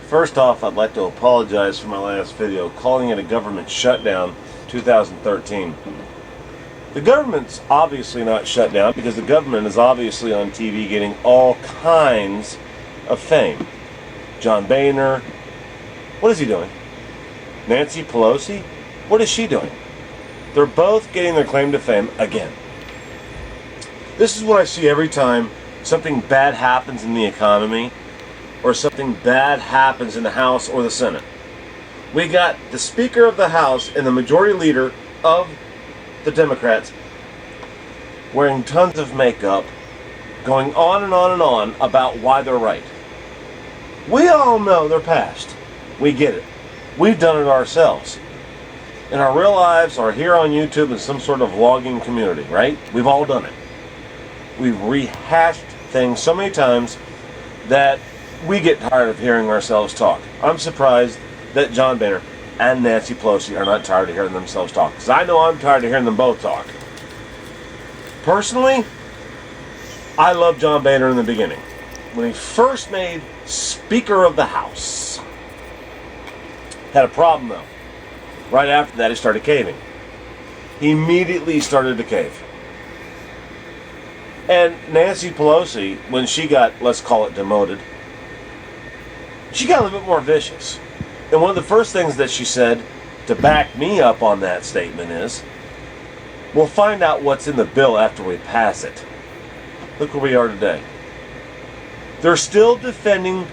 First off, I'd like to apologize for my last video, calling it a government shutdown 2013. The government's obviously not shut down because the government is obviously on TV getting all kinds of fame. John Boehner, what is he doing? Nancy Pelosi, what is she doing? They're both getting their claim to fame again. This is what I see every time something bad happens in the economy or something bad happens in the House or the Senate. We got the Speaker of the House and the Majority Leader of the Democrats wearing tons of makeup, going on and on and on about why they're right. We all know they're past. We get it. We've done it ourselves. In our real lives or here on YouTube in some sort of vlogging community, right? We've all done it. We've rehashed things so many times that we get tired of hearing ourselves talk. I'm surprised that John Boehner and Nancy Pelosi are not tired of hearing themselves talk, because I know I'm tired of hearing them both talk. Personally, I loved John Boehner in the beginning. When he first made Speaker of the House. Had a problem though. Right after that he started caving. He immediately started to cave. And Nancy Pelosi, when she got, let's call it demoted, she got a little bit more vicious. And one of the first things that she said to back me up on that statement is, we'll find out what's in the bill after we pass it. Look where we are today. They're still defending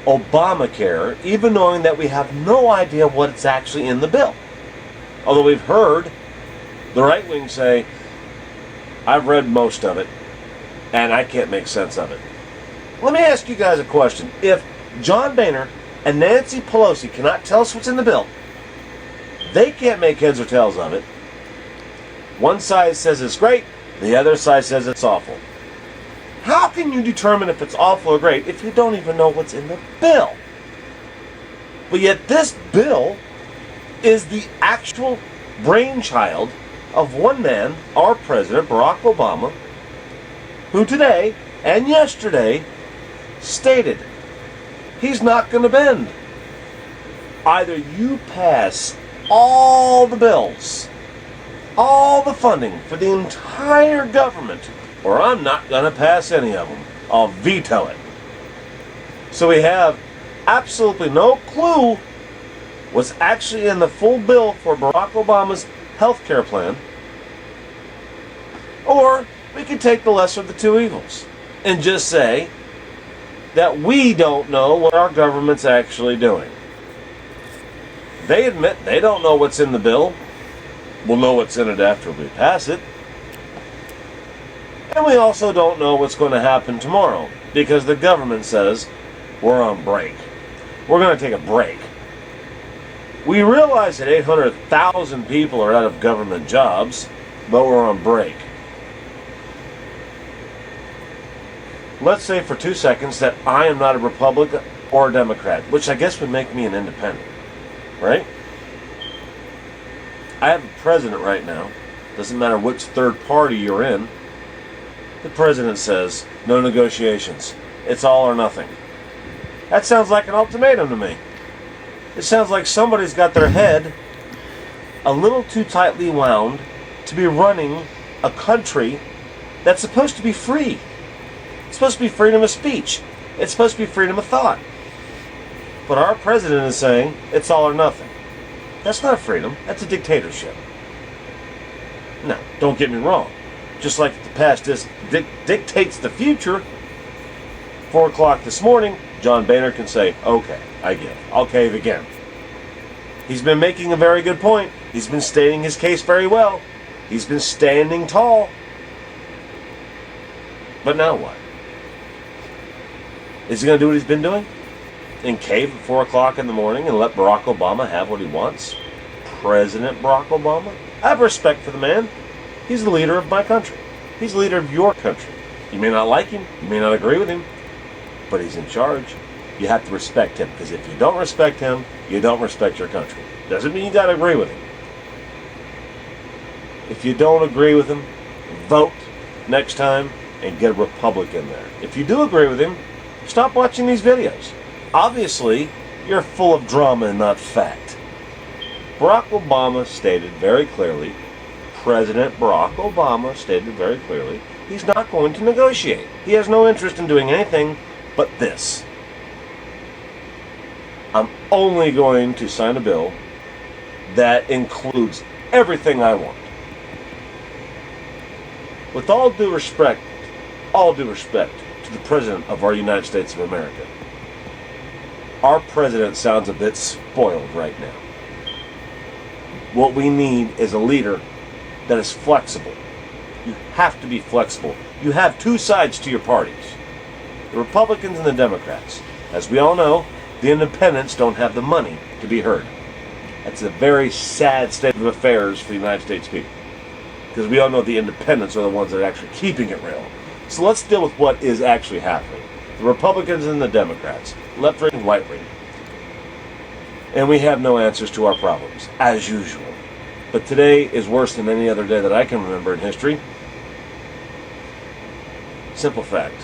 Obamacare, even knowing that we have no idea what's actually in the bill. Although we've heard the right wing say, I've read most of it, and I can't make sense of it. Let me ask you guys a question. If John Boehner and Nancy Pelosi cannot tell us what's in the bill, they can't make heads or tails of it. One side says it's great, the other side says it's awful. How can you determine if it's awful or great if you don't even know what's in the bill? But yet this bill is the actual brainchild of one man, our president, Barack Obama, who today and yesterday stated he's not going to bend. Either you pass all the bills, all the funding for the entire government, or I'm not going to pass any of them. I'll veto it. So we have absolutely no clue what's actually in the full bill for Barack Obama's health care plan. Or we could take the lesser of the two evils and just say that we don't know what our government's actually doing. They admit they don't know what's in the bill. We'll know what's in it after we pass it. And we also don't know what's going to happen tomorrow because the government says we're on break. We're going to take a break. We realize that 800,000 people are out of government jobs, but we're on break. Let's say for 2 seconds that I am not a Republican or a Democrat, which I guess would make me an independent, right? I have a president right now. Doesn't matter which third party you're in. The president says, no negotiations. It's all or nothing. That sounds like an ultimatum to me. It sounds like somebody's got their head a little too tightly wound to be running a country that's supposed to be free. It's supposed to be freedom of speech. It's supposed to be freedom of thought. But our president is saying, it's all or nothing. That's not freedom. That's a dictatorship. Now, don't get me wrong. Just like the past dictates the future, 4 o'clock this morning, John Boehner can say, okay, I give. I'll cave again. He's been making a very good point. He's been stating his case very well. He's been standing tall. But now what? Is he going to do what he's been doing? And cave at 4 o'clock in the morning and let Barack Obama have what he wants? President Barack Obama? I have respect for the man. He's the leader of my country. He's the leader of your country. You may not like him. You may not agree with him. But he's in charge. You have to respect him. Because if you don't respect him, you don't respect your country. Doesn't mean you got to agree with him. If you don't agree with him, vote next time and get a Republican there. If you do agree with him, stop watching these videos. Obviously, You're full of drama and not fact. Barack Obama stated very clearly, President Barack Obama stated very clearly, he's not going to negotiate. He has no interest in doing anything but this. I'm only going to sign a bill that includes everything I want. With all due respect to the President of our United States of America, our President sounds a bit spoiled right now. What we need is a leader that is flexible. You have to be flexible. You have two sides to your parties, the Republicans and the Democrats. As we all know, the independents don't have the money to be heard. That's a very sad state of affairs for the United States people, because we all know the independents are the ones that are actually keeping it real. So let's deal with what is actually happening. The Republicans and the Democrats, left wing, right wing. And we have no answers to our problems, as usual. But today is worse than any other day that I can remember in history. Simple fact.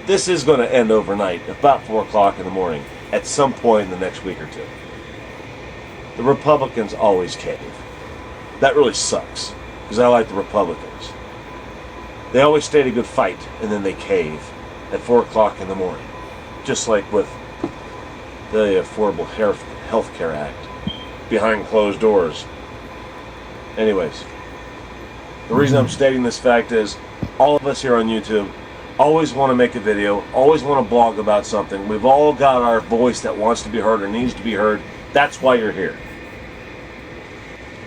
This is going to end overnight, about 4 o'clock in the morning, at some point in the next week or two. The Republicans always cave. That really sucks, because I like the Republicans. They always state a good fight, and then they cave at 4 o'clock in the morning. Just like with the Affordable Health Care Act, behind closed doors. Anyways, the reason I'm stating this fact is all of us here on YouTube always want to make a video, always want to blog about something. We've all got our voice that wants to be heard or needs to be heard. That's why you're here.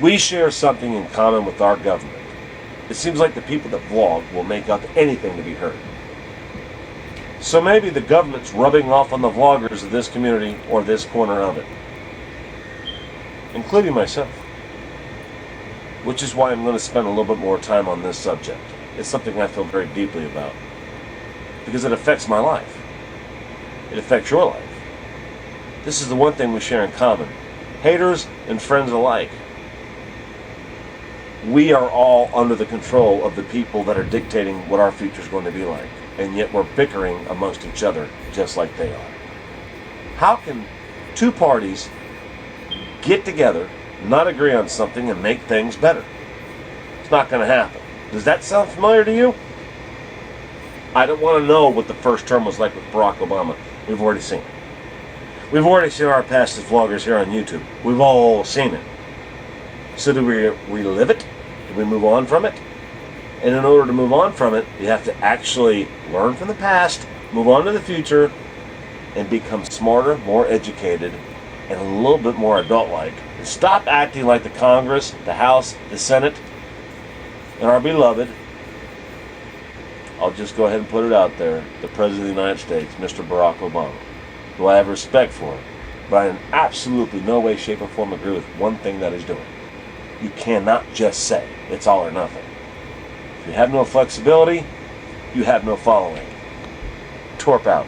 We share something in common with our government. It seems like the people that vlog will make up anything to be heard. So maybe the government's rubbing off on the vloggers of this community or this corner of it, including myself. Which is why I'm going to spend a little bit more time on this subject. It's something I feel very deeply about, because it affects my life. It affects your life. This is the one thing we share in common. Haters and friends alike. We are all under the control of the people that are dictating what our future is going to be like. And yet we're bickering amongst each other just like they are. How can two parties get together, not agree on something, and make things better? It's not going to happen. Does that sound familiar to you? I don't want to know what the first term was like with Barack Obama. We've already seen it. We've already seen our past as vloggers here on YouTube. We've all seen it. So do we relive it? Do we move on from it? And in order to move on from it, you have to actually learn from the past, move on to the future, and become smarter, more educated, and a little bit more adult-like. And stop acting like the Congress, the House, the Senate, and our beloved, I'll just go ahead and put it out there, the President of the United States, Mr. Barack Obama, who I have respect for, but I in absolutely no way, shape, or form agree with one thing that he's doing. You cannot just say it's all or nothing. If you have no flexibility, you have no following. Torp out.